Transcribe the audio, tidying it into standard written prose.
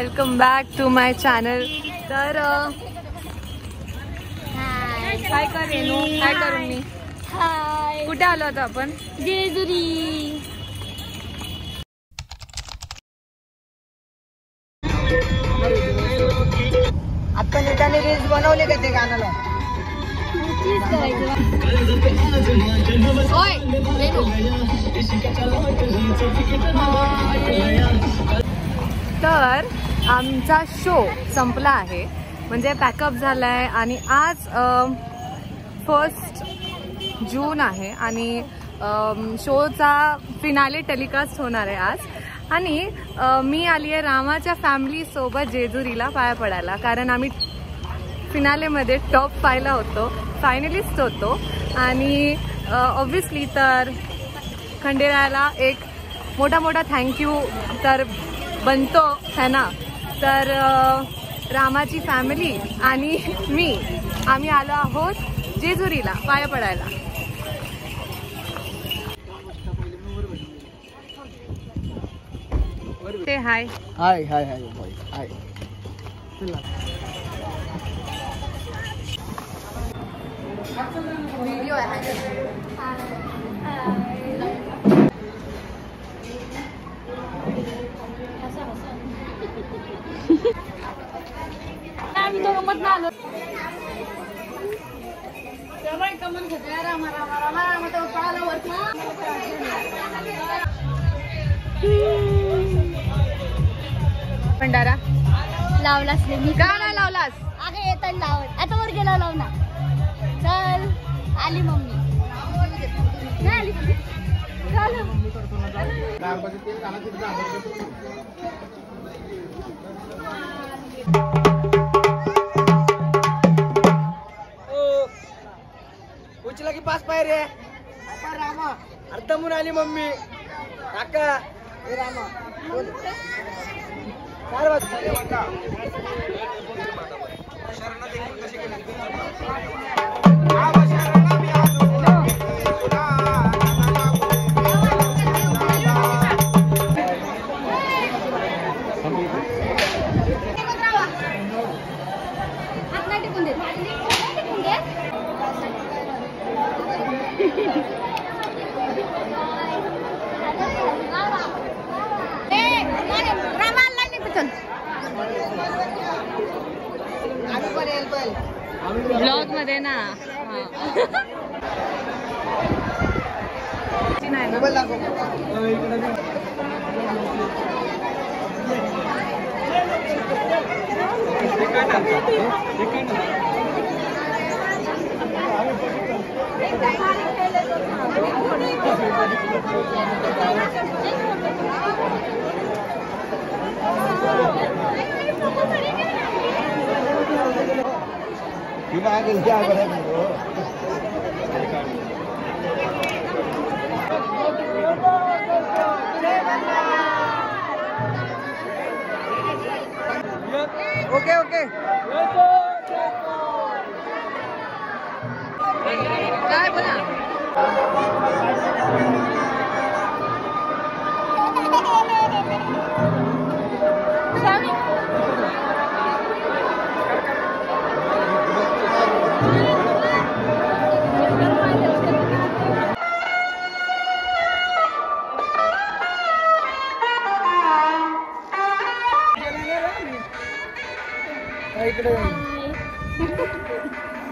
Welcome back to my channel. तर काय करेन काय करून मी कुठे आलो होतो आपण? जेजुरी. आता नेटाने रील्स बनवले का ते गाण्याला? तर आमचा शो संपला आहे, म्हणजे पॅकअप झालाय आणि आज 1 जून आहे आणि शोचा फिनाले टेलिकास्ट होणार आहे आज. आणि मी आली आहे रामाच्या फॅमिली सोबत जेजुरीला पाया पडायला, कारण आम्ही फिनालेमध्ये टॉप 5 ला होतो, फायनलिस्ट होतो. आणि ऑब्विसली तर खंडेरायाला एक मोठा थँक्यू तर बनतो है ना. तर रामाची फॅमिली आणि आम्ही आलो आहोत जेजुरीला पाया पडायला. ते हाय हाय हाय हाय हाय. व्हिडिओ आहे. आम्ही दोघं मत आलो. भंडारा लावलास रे मी. का नाही लावलास? अगं येताना लावत, आता वर गेला लाव ना. चल आली मम्मी. नाही आली तुम्ही? चल उचला की 5 पाय रे. रामा अर्ध म्हणून आली मम्मी. काका हे रामा बोल. चार वाजता ब्लॉग मध्ये ना. मोबाईल दाखव. Okay okay. काय बोला? इकडे